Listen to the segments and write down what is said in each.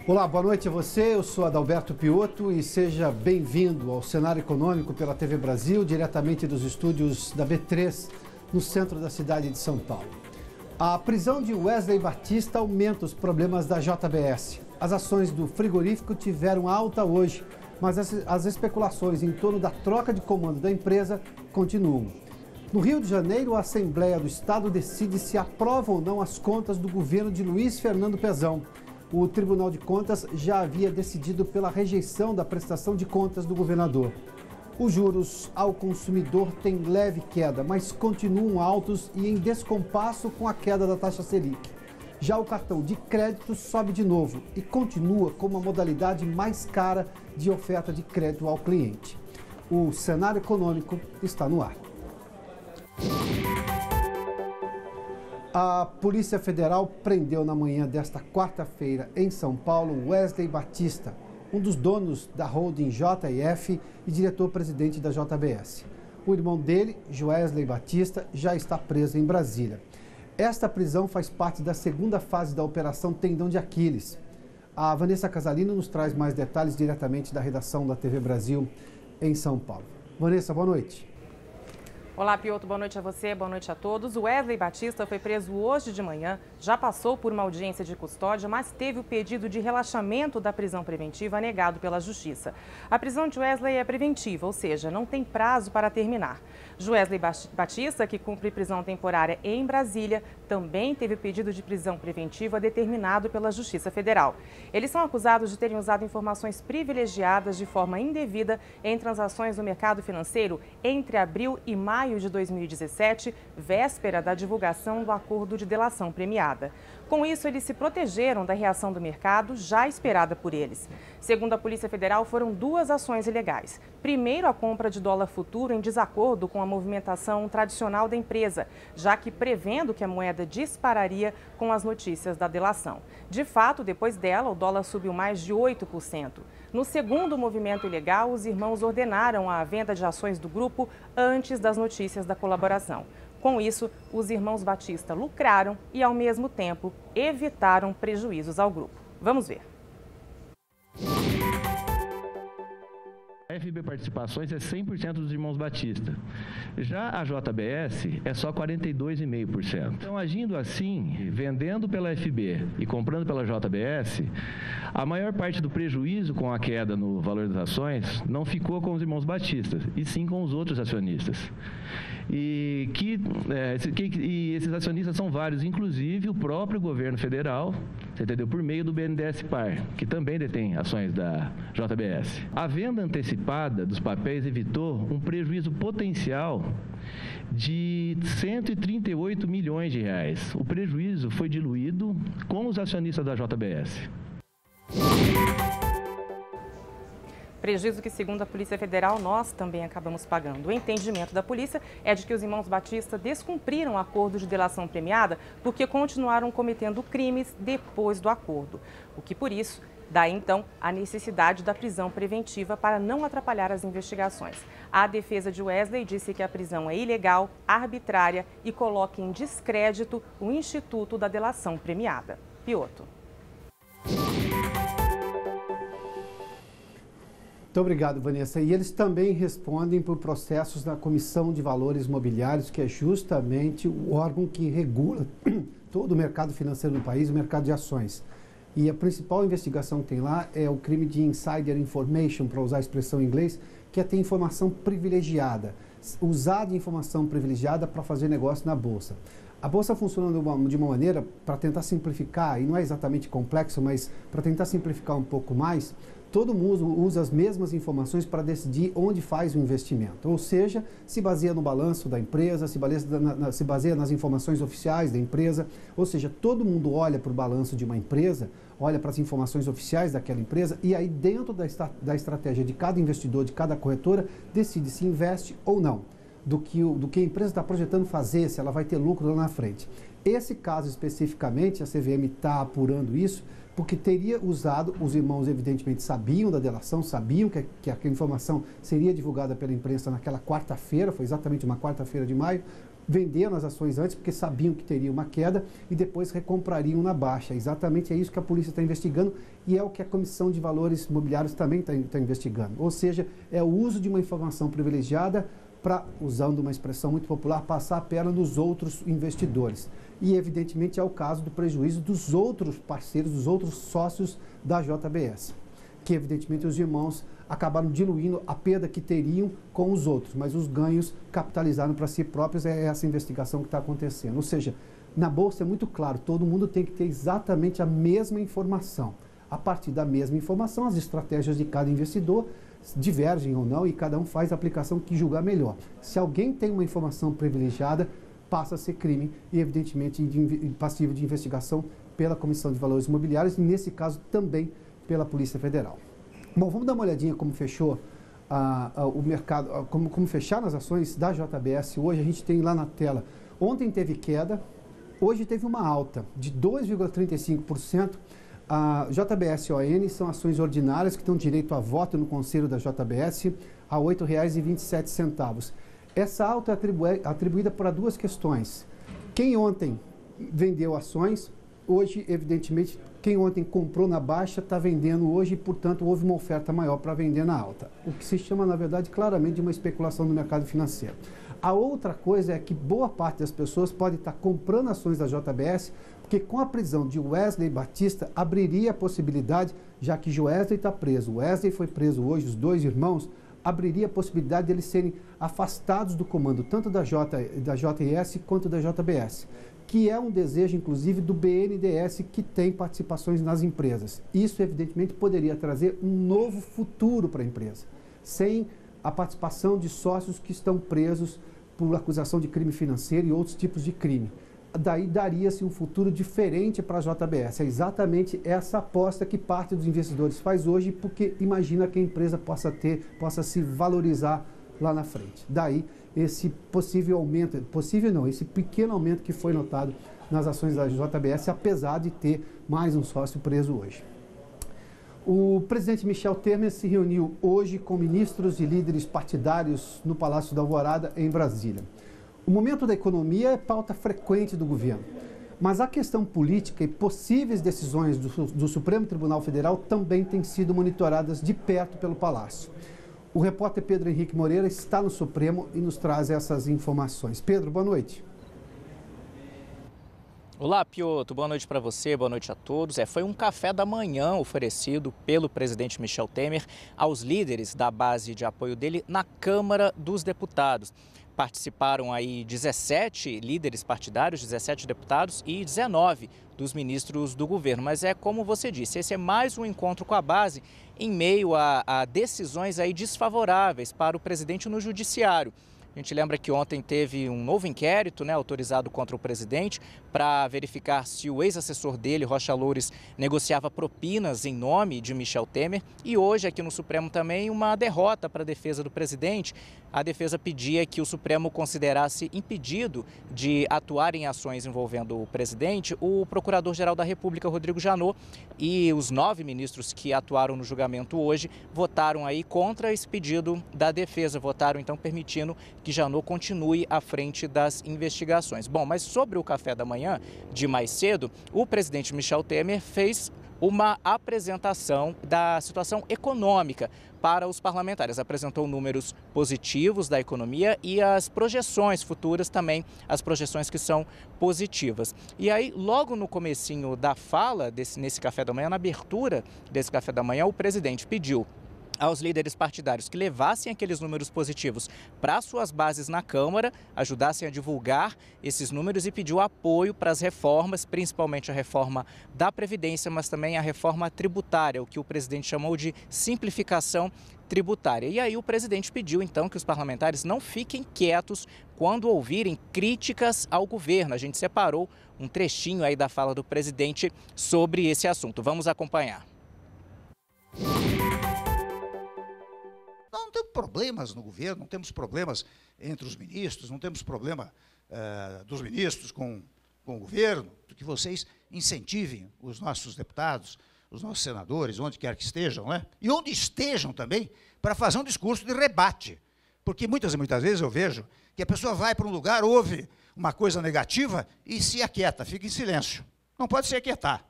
Olá, boa noite a você. Eu sou Adalberto Piotto e seja bem-vindo ao Cenário Econômico pela TV Brasil, diretamente dos estúdios da B3, no centro da cidade de São Paulo. A prisão de Wesley Batista aumenta os problemas da JBS. As ações do frigorífico tiveram alta hoje, mas as especulações em torno da troca de comando da empresa continuam. No Rio de Janeiro, a Assembleia do Estado decide se aprova ou não as contas do governo de Luiz Fernando Pezão. O Tribunal de Contas já havia decidido pela rejeição da prestação de contas do governador. Os juros ao consumidor têm leve queda, mas continuam altos e em descompasso com a queda da taxa Selic. Já o cartão de crédito sobe de novo e continua como a modalidade mais cara de oferta de crédito ao cliente. O cenário econômico está no ar. A Polícia Federal prendeu na manhã desta quarta-feira em São Paulo Wesley Batista, um dos donos da holding JF e diretor-presidente da JBS. O irmão dele, Joesley Batista, já está preso em Brasília. Esta prisão faz parte da segunda fase da Operação Tendão de Aquiles. A Vanessa Casalino nos traz mais detalhes diretamente da redação da TV Brasil em São Paulo. Vanessa, boa noite. Olá, Piotto, boa noite a você, boa noite a todos. O Wesley Batista foi preso hoje de manhã, já passou por uma audiência de custódia, mas teve o pedido de relaxamento da prisão preventiva negado pela Justiça. A prisão de Wesley é preventiva, ou seja, não tem prazo para terminar. Joesley Batista, que cumpre prisão temporária em Brasília, também teve pedido de prisão preventiva determinado pela Justiça Federal. Eles são acusados de terem usado informações privilegiadas de forma indevida em transações no mercado financeiro entre abril e maio de 2017, véspera da divulgação do acordo de delação premiada. Com isso, eles se protegeram da reação do mercado já esperada por eles. Segundo a Polícia Federal, foram duas ações ilegais. Primeiro, a compra de dólar futuro em desacordo com a movimentação tradicional da empresa, já que prevendo que a moeda dispararia com as notícias da delação. De fato, depois dela, o dólar subiu mais de 8%. No segundo movimento ilegal, os irmãos ordenaram a venda de ações do grupo antes das notícias da colaboração. Com isso, os irmãos Batista lucraram e, ao mesmo tempo, evitaram prejuízos ao grupo. Vamos ver. A FB Participações é 100% dos irmãos Batista. Já a JBS é só 42,5%. Então, agindo assim, vendendo pela FB e comprando pela JBS, a maior parte do prejuízo com a queda no valor das ações não ficou com os irmãos Batistas, e sim com os outros acionistas. E esses acionistas são vários, inclusive o próprio governo federal, você entendeu? Por meio do BNDES Par, que também detém ações da JBS. A venda antecipada dos papéis evitou um prejuízo potencial de 138 milhões de reais. O prejuízo foi diluído com os acionistas da JBS. Prejuízo que, segundo a Polícia Federal, nós também acabamos pagando. O entendimento da polícia é de que os irmãos Batista descumpriram o acordo de delação premiada porque continuaram cometendo crimes depois do acordo. O que, por isso, dá então a necessidade da prisão preventiva para não atrapalhar as investigações. A defesa de Wesley disse que a prisão é ilegal, arbitrária e coloca em descrédito o Instituto da Delação Premiada. Piotto. Muito obrigado, Vanessa. E eles também respondem por processos na Comissão de Valores Mobiliários, que é justamente o órgão que regula todo o mercado financeiro no país, o mercado de ações. E a principal investigação que tem lá é o crime de insider information, para usar a expressão em inglês, que é ter informação privilegiada, usar de informação privilegiada para fazer negócio na Bolsa. A Bolsa funciona de uma maneira, para tentar simplificar, e não é exatamente complexo, mas para tentar simplificar um pouco mais, todo mundo usa as mesmas informações para decidir onde faz o investimento. Ou seja, se baseia no balanço da empresa, se baseia nas informações oficiais da empresa. Ou seja, todo mundo olha para o balanço de uma empresa, olha para as informações oficiais daquela empresa e aí dentro da estratégia de cada investidor, de cada corretora, decide se investe ou não, do que a empresa está projetando fazer, se ela vai ter lucro lá na frente. Esse caso especificamente, a CVM está apurando isso, porque teria usado, os irmãos evidentemente sabiam da delação, sabiam que aquela informação seria divulgada pela imprensa naquela quarta-feira, foi exatamente uma quarta-feira de maio, venderam as ações antes porque sabiam que teria uma queda e depois recomprariam na baixa. Exatamente é isso que a polícia está investigando e é o que a Comissão de Valores Imobiliários também está investigando. Ou seja, é o uso de uma informação privilegiada para, usando uma expressão muito popular, passar a perna nos outros investidores. E, evidentemente, é o caso do prejuízo dos outros parceiros, dos outros sócios da JBS, que, evidentemente, os irmãos acabaram diluindo a perda que teriam com os outros, mas os ganhos capitalizaram para si próprios, é essa investigação que está acontecendo. Ou seja, na Bolsa é muito claro, todo mundo tem que ter exatamente a mesma informação. A partir da mesma informação, as estratégias de cada investidor divergem ou não e cada um faz a aplicação que julgar melhor. Se alguém tem uma informação privilegiada, passa a ser crime e, evidentemente, passivo de investigação pela Comissão de Valores Imobiliários e, nesse caso, também pela Polícia Federal. Bom, vamos dar uma olhadinha como fechou o mercado, como fecharam as ações da JBS hoje. A gente tem lá na tela, ontem teve queda, hoje teve uma alta de 2,35%. A JBS ON são ações ordinárias que dão direito a voto no conselho da JBS a R$ 8,27. Essa alta é atribuída para duas questões. Quem ontem vendeu ações, hoje, evidentemente, quem ontem comprou na baixa está vendendo hoje e, portanto, houve uma oferta maior para vender na alta. O que se chama, na verdade, claramente de uma especulação no mercado financeiro. A outra coisa é que boa parte das pessoas pode estar comprando ações da JBS, porque com a prisão de Wesley Batista, abriria a possibilidade, já que Wesley está preso, Wesley foi preso hoje, os dois irmãos, abriria a possibilidade de eles serem afastados do comando, tanto da JS quanto da JBS, que é um desejo, inclusive, do BNDES, que tem participações nas empresas. Isso, evidentemente, poderia trazer um novo futuro para a empresa, sem a participação de sócios que estão presos por acusação de crime financeiro e outros tipos de crime. Daí daria-se um futuro diferente para a JBS. É exatamente essa aposta que parte dos investidores faz hoje, porque imagina que a empresa possa se valorizar lá na frente. Daí esse possível aumento, esse pequeno aumento que foi notado nas ações da JBS, apesar de ter mais um sócio preso hoje. O presidente Michel Temer se reuniu hoje com ministros e líderes partidários no Palácio da Alvorada, em Brasília. O momento da economia é pauta frequente do governo, mas a questão política e possíveis decisões do Supremo Tribunal Federal também têm sido monitoradas de perto pelo Palácio. O repórter Pedro Henrique Moreira está no Supremo e nos traz essas informações. Pedro, boa noite. Olá, Piotr. Boa noite para você, boa noite a todos. Foi um café da manhã oferecido pelo presidente Michel Temer aos líderes da base de apoio dele na Câmara dos Deputados. Participaram aí 17 líderes partidários, 17 deputados e 19 dos ministros do governo. Mas é como você disse, esse é mais um encontro com a base em meio a decisões aí desfavoráveis para o presidente no judiciário. A gente lembra que ontem teve um novo inquérito, autorizado contra o presidente para verificar se o ex-assessor dele, Rocha Loures, negociava propinas em nome de Michel Temer. E hoje, aqui no Supremo também, uma derrota para a defesa do presidente. A defesa pedia que o Supremo considerasse impedido de atuar em ações envolvendo o presidente o Procurador-Geral da República, Rodrigo Janot, e os 9 ministros que atuaram no julgamento hoje votaram aí contra esse pedido da defesa, votaram então permitindo que Janot continue à frente das investigações. Bom, mas sobre o café da manhã, de mais cedo, o presidente Michel Temer fez uma apresentação da situação econômica para os parlamentares. Apresentou números positivos da economia e as projeções futuras também, as projeções que são positivas. E aí, logo no comecinho da fala, nesse café da manhã, na abertura desse café da manhã, o presidente pediu aos líderes partidários que levassem aqueles números positivos para suas bases na Câmara, ajudassem a divulgar esses números e pediu apoio para as reformas, principalmente a reforma da Previdência, mas também a reforma tributária, o que o presidente chamou de simplificação tributária. E aí o presidente pediu então que os parlamentares não fiquem quietos quando ouvirem críticas ao governo. A gente separou um trechinho aí da fala do presidente sobre esse assunto. Vamos acompanhar. Não temos problemas no governo, não temos problemas entre os ministros, não temos problema dos ministros com o governo, que vocês incentivem os nossos deputados, os nossos senadores, onde quer que estejam, e onde estejam também, para fazer um discurso de rebate, Porque muitas vezes eu vejo que a pessoa vai para um lugar, ouve uma coisa negativa e se aquieta, fica em silêncio. Não pode se aquietar.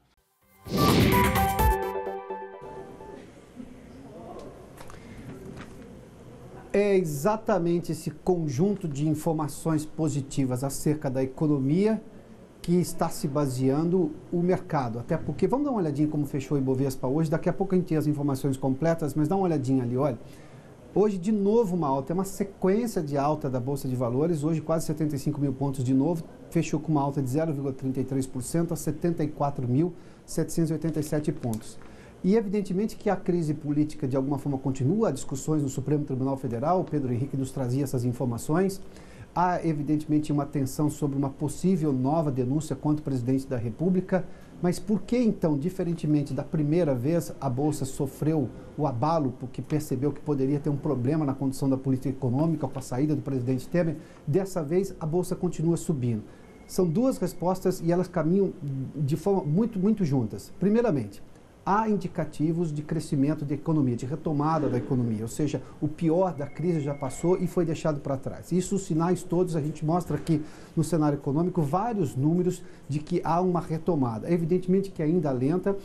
É exatamente esse conjunto de informações positivas acerca da economia que está se baseando o mercado. Até porque, vamos dar uma olhadinha como fechou o Ibovespa hoje, daqui a pouco a gente tem as informações completas, mas dá uma olhadinha ali, olha. Hoje, de novo, uma alta, é uma sequência de alta da Bolsa de Valores, hoje quase 75 mil pontos de novo, fechou com uma alta de 0,33% a 74.787 pontos. E, evidentemente, que a crise política, de alguma forma, continua, há discussões no Supremo Tribunal Federal, o Pedro Henrique nos trazia essas informações. Há, evidentemente, uma tensão sobre uma possível nova denúncia contra o presidente da República. Mas por que, então, diferentemente da primeira vez, a Bolsa sofreu o abalo porque percebeu que poderia ter um problema na condução da política econômica com a saída do presidente Temer? Dessa vez, a Bolsa continua subindo. São duas respostas e elas caminham de forma muito juntas. Primeiramente, há indicativos de crescimento da economia, de retomada da economia, ou seja, o pior da crise já passou e foi deixado para trás. Isso, os sinais todos, a gente mostra aqui no cenário econômico vários números de que há uma retomada. Evidentemente que ainda lenta,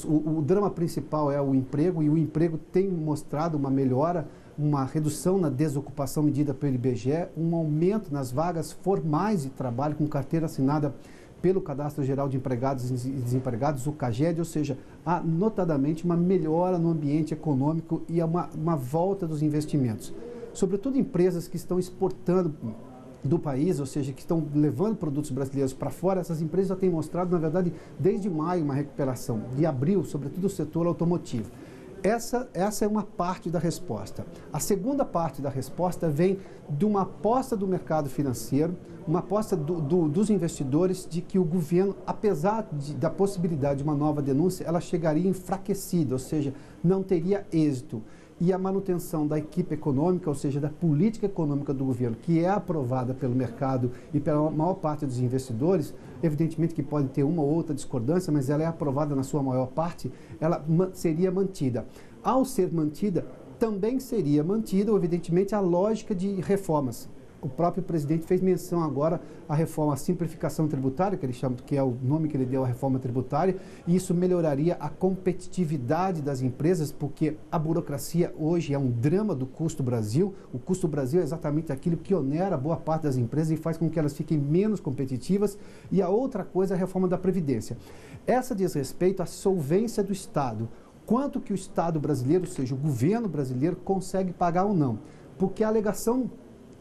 o drama principal é o emprego, e o emprego tem mostrado uma melhora, uma redução na desocupação medida pelo IBGE, um aumento nas vagas formais de trabalho com carteira assinada pelo Cadastro Geral de Empregados e Desempregados, o CAGED, ou seja, há notadamente uma melhora no ambiente econômico e uma volta dos investimentos. Sobretudo empresas que estão exportando do país, ou seja, que estão levando produtos brasileiros para fora, essas empresas já têm mostrado, na verdade, desde maio, uma recuperação, de abril, sobretudo o setor automotivo. Essa é uma parte da resposta. A segunda parte da resposta vem de uma aposta do mercado financeiro, uma aposta dos investidores de que o governo, apesar da possibilidade de uma nova denúncia, ela chegaria enfraquecida, ou seja, não teria êxito. E a manutenção da equipe econômica, ou seja, da política econômica do governo, que é aprovada pelo mercado e pela maior parte dos investidores, evidentemente que pode ter uma ou outra discordância, mas ela é aprovada na sua maior parte, ela seria mantida. Ao ser mantida, também seria mantida, evidentemente, a lógica de reformas. O próprio presidente fez menção agora à reforma, à simplificação tributária, que ele chama, que é o nome que ele deu à reforma tributária, e isso melhoraria a competitividade das empresas, porque a burocracia hoje é um drama do custo Brasil. O custo Brasil é exatamente aquilo que onera boa parte das empresas e faz com que elas fiquem menos competitivas. E a outra coisa é a reforma da Previdência. Essa diz respeito à solvência do Estado. Quanto que o Estado brasileiro, ou seja, o governo brasileiro, consegue pagar ou não. Porque a alegação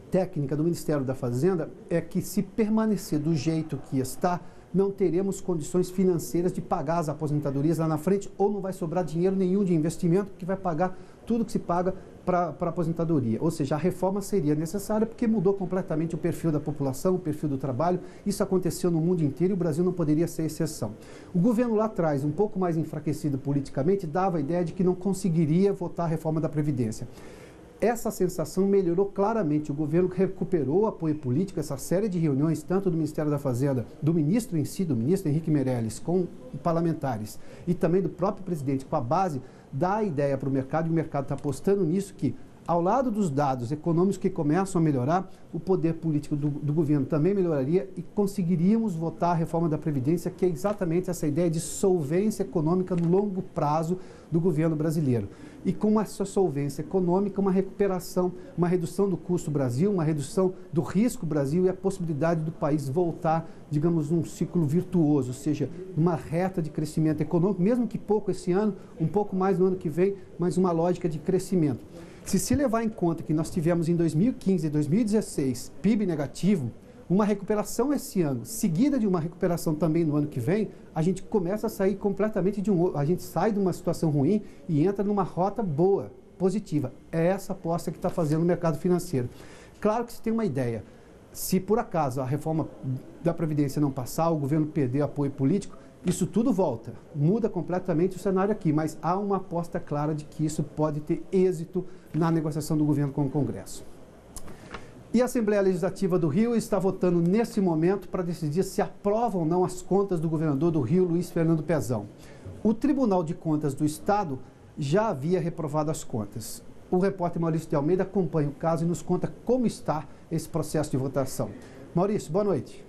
técnica do Ministério da Fazenda é que, se permanecer do jeito que está, não teremos condições financeiras de pagar as aposentadorias lá na frente, ou não vai sobrar dinheiro nenhum de investimento que vai pagar tudo que se paga para a aposentadoria. Ou seja, a reforma seria necessária porque mudou completamente o perfil da população, o perfil do trabalho. Isso aconteceu no mundo inteiro e o Brasil não poderia ser exceção. O governo lá atrás, um pouco mais enfraquecido politicamente, dava a ideia de que não conseguiria votar a reforma da Previdência. Essa sensação melhorou claramente. O governo recuperou o apoio político, essa série de reuniões, tanto do Ministério da Fazenda, do ministro em si, do ministro Henrique Meirelles, com parlamentares, e também do próprio presidente, com a base, dá a ideia para o mercado, e o mercado está apostando nisso, que, ao lado dos dados econômicos que começam a melhorar, o poder político do governo também melhoraria e conseguiríamos votar a reforma da Previdência, que é exatamente essa ideia de solvência econômica no longo prazo do governo brasileiro. E com essa solvência econômica, uma recuperação, uma redução do custo Brasil, uma redução do risco Brasil e a possibilidade do país voltar, digamos, num ciclo virtuoso, ou seja, uma reta de crescimento econômico, mesmo que pouco esse ano, um pouco mais no ano que vem, mas uma lógica de crescimento. Se levar em conta que nós tivemos em 2015 e 2016 PIB negativo, uma recuperação esse ano, seguida de uma recuperação também no ano que vem, a gente começa a sair completamente a gente sai de uma situação ruim e entra numa rota boa, positiva. É essa aposta que está fazendo o mercado financeiro. Claro que se tem uma ideia, se por acaso a reforma da Previdência não passar, o governo perder apoio político, isso tudo volta, muda completamente o cenário aqui, mas há uma aposta clara de que isso pode ter êxito na negociação do governo com o Congresso. E a Assembleia Legislativa do Rio está votando nesse momento para decidir se aprova ou não as contas do governador do Rio, Luiz Fernando Pezão. O Tribunal de Contas do Estado já havia reprovado as contas. O repórter Maurício de Almeida acompanha o caso e nos conta como está esse processo de votação. Maurício, boa noite.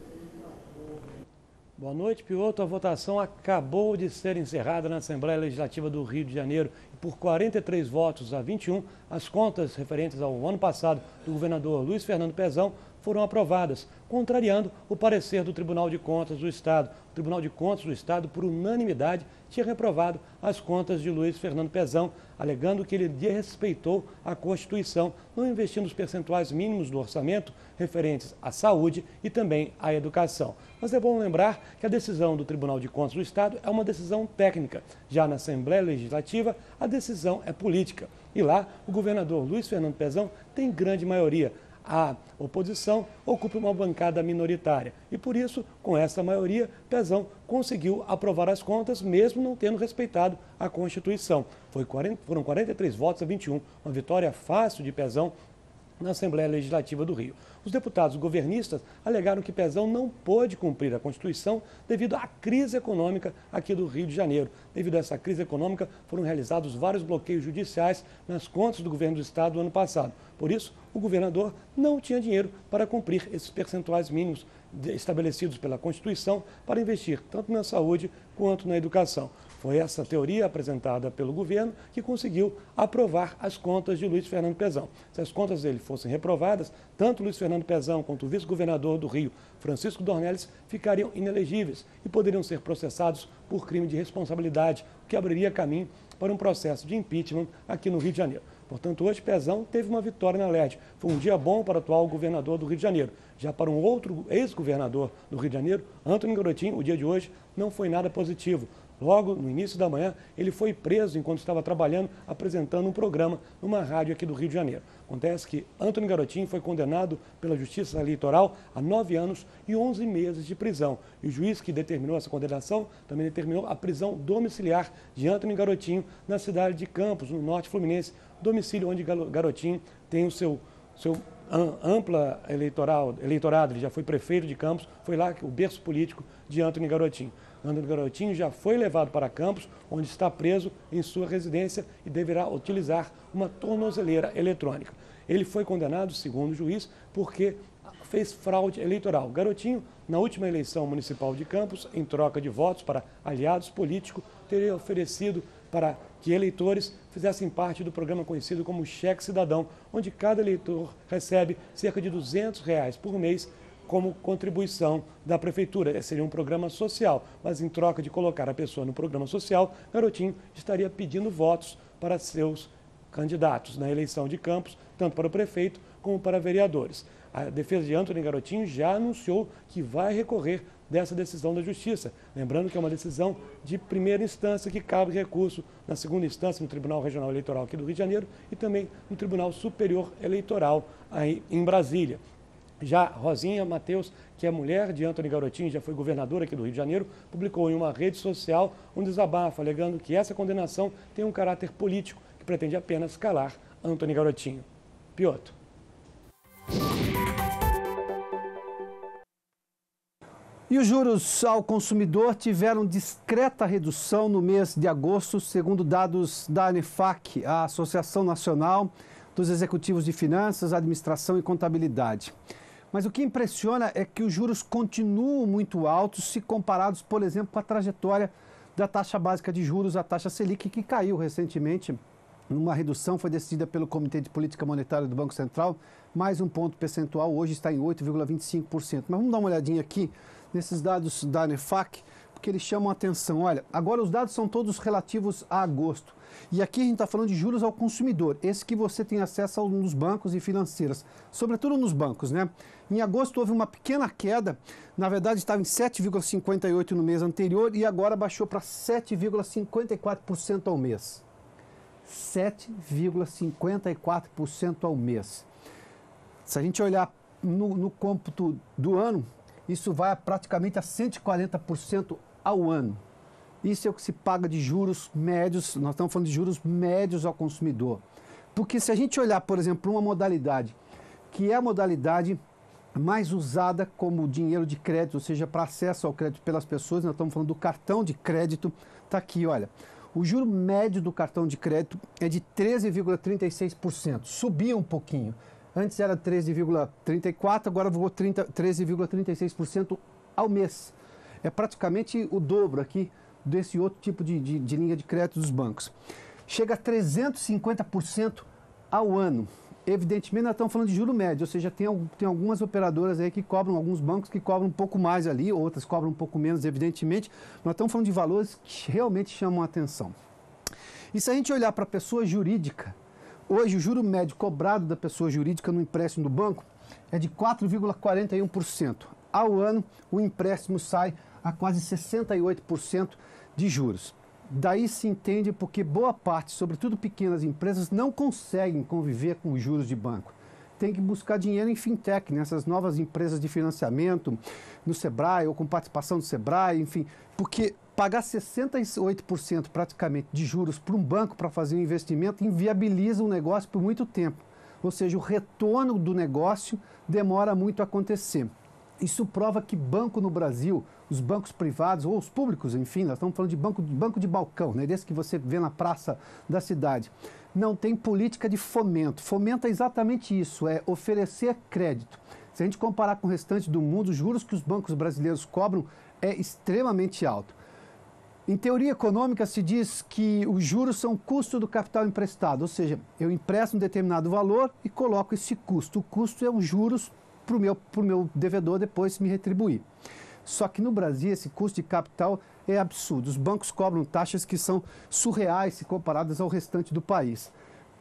Boa noite, Piotr. A votação acabou de ser encerrada na Assembleia Legislativa do Rio de Janeiro. Por 43 votos a 21, as contas referentes ao ano passado do governador Luiz Fernando Pezão foram aprovadas, contrariando o parecer do Tribunal de Contas do Estado. O Tribunal de Contas do Estado, por unanimidade, tinha reprovado as contas de Luiz Fernando Pezão, alegando que ele desrespeitou a Constituição, não investindo os percentuais mínimos do orçamento referentes à saúde e também à educação. Mas é bom lembrar que a decisão do Tribunal de Contas do Estado é uma decisão técnica. Já na Assembleia Legislativa, a decisão é política. E lá, o governador Luiz Fernando Pezão tem grande maioria. A oposição ocupa uma bancada minoritária. E por isso, com essa maioria, Pezão conseguiu aprovar as contas, mesmo não tendo respeitado a Constituição. Foram 43 votos a 21, uma vitória fácil de Pezão na Assembleia Legislativa do Rio. Os deputados governistas alegaram que Pezão não pôde cumprir a Constituição devido à crise econômica aqui do Rio de Janeiro. Devido a essa crise econômica, foram realizados vários bloqueios judiciais nas contas do governo do Estado no ano passado. Por isso, o governador não tinha dinheiro para cumprir esses percentuais mínimos estabelecidos pela Constituição para investir tanto na saúde quanto na educação. Foi essa teoria apresentada pelo governo que conseguiu aprovar as contas de Luiz Fernando Pezão. Se as contas dele fossem reprovadas, tanto Luiz Fernando Pezão quanto o vice-governador do Rio, Francisco Dornelles, ficariam inelegíveis e poderiam ser processados por crime de responsabilidade, o que abriria caminho para um processo de impeachment aqui no Rio de Janeiro. Portanto, hoje Pezão teve uma vitória na LERJ. Foi um dia bom para o atual governador do Rio de Janeiro. Já para um outro ex-governador do Rio de Janeiro, Antony Garotinho, o dia de hoje não foi nada positivo. Logo no início da manhã, ele foi preso enquanto estava trabalhando, apresentando um programa numa rádio aqui do Rio de Janeiro. Acontece que Antony Garotinho foi condenado pela Justiça Eleitoral a 9 anos e 11 meses de prisão. E o juiz que determinou essa condenação também determinou a prisão domiciliar de Antony Garotinho na cidade de Campos, no norte fluminense, domicílio onde Garotinho tem o seu ampla eleitorado. Ele já foi prefeito de Campos, foi lá o berço político de Antony Garotinho. Antony Garotinho já foi levado para Campos, onde está preso em sua residência e deverá utilizar uma tornozeleira eletrônica. Ele foi condenado, segundo o juiz, porque fez fraude eleitoral. Garotinho, na última eleição municipal de Campos, em troca de votos para aliados políticos, teria oferecido para que eleitores fizessem parte do programa conhecido como Cheque Cidadão, onde cada eleitor recebe cerca de R$200 por mês como contribuição da prefeitura. Seria um programa social, mas em troca de colocar a pessoa no programa social, Garotinho estaria pedindo votos para seus candidatos na eleição de Campos, tanto para o prefeito como para vereadores. A defesa de Antony Garotinho já anunciou que vai recorrer dessa decisão da Justiça. Lembrando que é uma decisão de primeira instância que cabe recurso na segunda instância no Tribunal Regional Eleitoral aqui do Rio de Janeiro e também no Tribunal Superior Eleitoral aí em Brasília. Já Rosinha Mateus, que é mulher de Antony Garotinho, já foi governadora aqui do Rio de Janeiro, publicou em uma rede social um desabafo, alegando que essa condenação tem um caráter político que pretende apenas calar Antony Garotinho. Piotr. E os juros ao consumidor tiveram discreta redução no mês de agosto, segundo dados da ANEFAC, a Associação Nacional dos Executivos de Finanças, Administração e Contabilidade. Mas o que impressiona é que os juros continuam muito altos se comparados, por exemplo, com a trajetória da taxa básica de juros, a taxa Selic, que caiu recentemente numa redução, foi decidida pelo Comitê de Política Monetária do Banco Central, mais um ponto percentual, hoje está em 8,25%. Mas vamos dar uma olhadinha aqui nesses dados da ANEFAC, porque eles chamam a atenção. Olha, agora os dados são todos relativos a agosto. E aqui a gente está falando de juros ao consumidor, esse que você tem acesso nos bancos e financeiras, sobretudo nos bancos, né? Em agosto houve uma pequena queda, na verdade estava em 7,58% no mês anterior e agora baixou para 7,54% ao mês. 7,54% ao mês. Se a gente olhar no cômputo do ano, isso vai praticamente a 140% ao ano. Isso é o que se paga de juros médios, nós estamos falando de juros médios ao consumidor. Porque se a gente olhar, por exemplo, uma modalidade, que é a modalidade mais usada como dinheiro de crédito, ou seja, para acesso ao crédito pelas pessoas, nós estamos falando do cartão de crédito, está aqui, olha. O juro médio do cartão de crédito é de 13,36%, subiu um pouquinho. Antes era 13,34%, agora voou 13,36% ao mês. É praticamente o dobro aqui desse outro tipo de linha de crédito dos bancos. Chega a 350% ao ano. Evidentemente, nós estamos falando de juro médio, ou seja, tem algumas operadoras aí que cobram, alguns bancos que cobram um pouco mais ali, outras cobram um pouco menos, evidentemente. Nós estamos falando de valores que realmente chamam a atenção. E se a gente olhar para a pessoa jurídica, hoje o juro médio cobrado da pessoa jurídica no empréstimo do banco é de 4,41%. Ao ano, o empréstimo sai a quase 68% de juros. Daí se entende porque boa parte, sobretudo pequenas empresas, não conseguem conviver com os juros de banco. Tem que buscar dinheiro em fintech, nessas novas empresas de financiamento, no Sebrae ou com participação do Sebrae, enfim, porque pagar 68% praticamente de juros para um banco para fazer um investimento inviabiliza o negócio por muito tempo. Ou seja, o retorno do negócio demora muito a acontecer. Isso prova que banco no Brasil, os bancos privados ou os públicos, enfim, nós estamos falando de banco de balcão, né, desse que você vê na praça da cidade, não tem política de fomento. Fomento é exatamente isso, é oferecer crédito. Se a gente comparar com o restante do mundo, os juros que os bancos brasileiros cobram é extremamente alto. Em teoria econômica se diz que os juros são o custo do capital emprestado, ou seja, eu empresto um determinado valor e coloco esse custo. O custo é os juros para o meu devedor depois me retribuir. Só que no Brasil esse custo de capital é absurdo. Os bancos cobram taxas que são surreais se comparadas ao restante do país.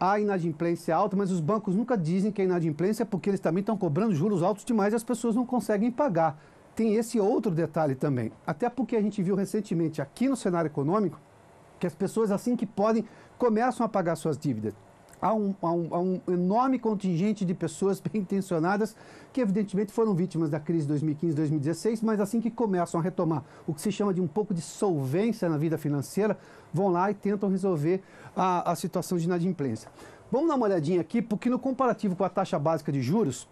Há inadimplência alta, mas os bancos nunca dizem que é inadimplência porque eles também estão cobrando juros altos demais e as pessoas não conseguem pagar. Tem esse outro detalhe também. Até porque a gente viu recentemente aqui no cenário econômico que as pessoas, assim que podem, começam a pagar suas dívidas. Há um enorme contingente de pessoas bem intencionadas que evidentemente foram vítimas da crise de 2015-2016, mas assim que começam a retomar o que se chama de um pouco de solvência na vida financeira, vão lá e tentam resolver a situação de inadimplência. Vamos dar uma olhadinha aqui, porque no comparativo com a taxa básica de juros,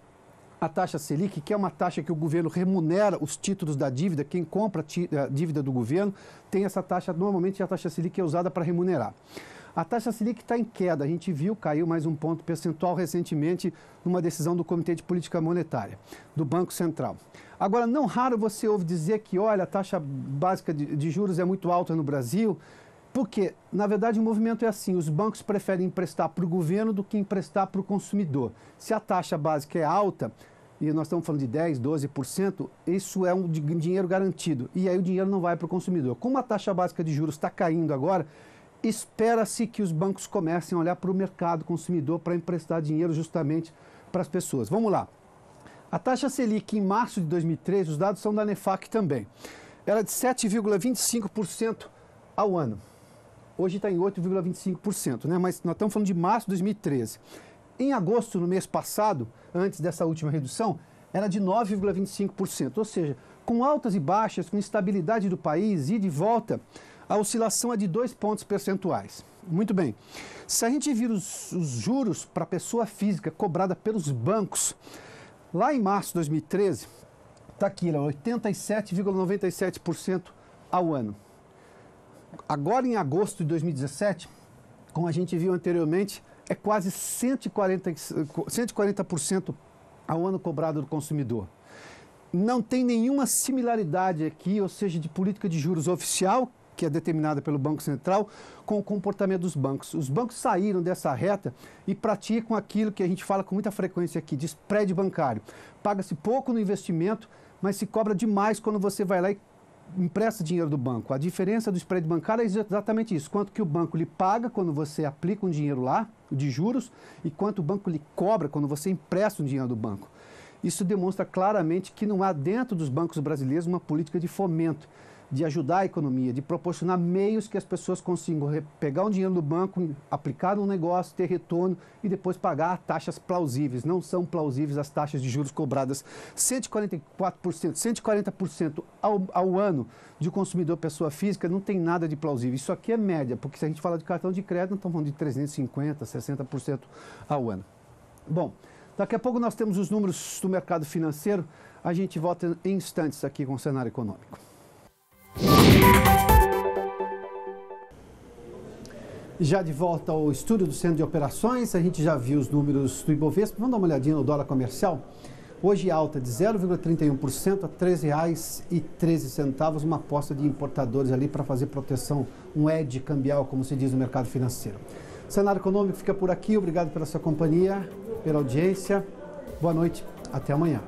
a taxa Selic, que é uma taxa que o governo remunera os títulos da dívida, quem compra a dívida do governo, tem essa taxa, normalmente a taxa Selic é usada para remunerar. A taxa Selic está em queda, a gente viu, caiu mais um ponto percentual recentemente numa decisão do Comitê de Política Monetária, do Banco Central. Agora, não raro você ouve dizer que, olha, a taxa básica de juros é muito alta no Brasil, porque, na verdade, o movimento é assim, os bancos preferem emprestar para o governo do que emprestar para o consumidor. Se a taxa básica é alta, e nós estamos falando de 10%, 12%, isso é um dinheiro garantido, e aí o dinheiro não vai para o consumidor. Como a taxa básica de juros está caindo agora, espera-se que os bancos comecem a olhar para o mercado consumidor para emprestar dinheiro justamente para as pessoas. Vamos lá. A taxa Selic em março de 2013, os dados são da Nefac também, era de 7,25% ao ano. Hoje está em 8,25%, né? Mas nós estamos falando de março de 2013. Em agosto, no mês passado, antes dessa última redução, era de 9,25%. Ou seja, com altas e baixas, com instabilidade do país, ida e volta, a oscilação é de 2 pontos percentuais. Muito bem. Se a gente vir os juros para a pessoa física cobrada pelos bancos, lá em março de 2013, está aqui, 87,97% ao ano. Agora, em agosto de 2017, como a gente viu anteriormente, é quase 140% ao ano cobrado do consumidor. Não tem nenhuma similaridade aqui, ou seja, de política de juros oficial, que é determinada pelo Banco Central, com o comportamento dos bancos. Os bancos saíram dessa reta e praticam aquilo que a gente fala com muita frequência aqui, de spread bancário. Paga-se pouco no investimento, mas se cobra demais quando você vai lá e empresta dinheiro do banco. A diferença do spread bancário é exatamente isso, quanto que o banco lhe paga quando você aplica um dinheiro lá, de juros, e quanto o banco lhe cobra quando você empresta um dinheiro do banco. Isso demonstra claramente que não há dentro dos bancos brasileiros uma política de fomento, de ajudar a economia, de proporcionar meios que as pessoas consigam pegar um dinheiro do banco, aplicar num negócio, ter retorno e depois pagar taxas plausíveis. Não são plausíveis as taxas de juros cobradas 144%, 140% ao ano de consumidor pessoa física, não tem nada de plausível. Isso aqui é média, porque se a gente fala de cartão de crédito, não estamos falando de 350%, 60% ao ano. Bom, daqui a pouco nós temos os números do mercado financeiro, a gente volta em instantes aqui com o cenário econômico. Já de volta ao estúdio do Centro de Operações, a gente já viu os números do Ibovespa. Vamos dar uma olhadinha no dólar comercial. Hoje alta de 0,31% a R$ 3,13, uma aposta de importadores ali para fazer proteção, um hedge cambial, como se diz no mercado financeiro. O cenário econômico fica por aqui. Obrigado pela sua companhia, pela audiência. Boa noite, até amanhã.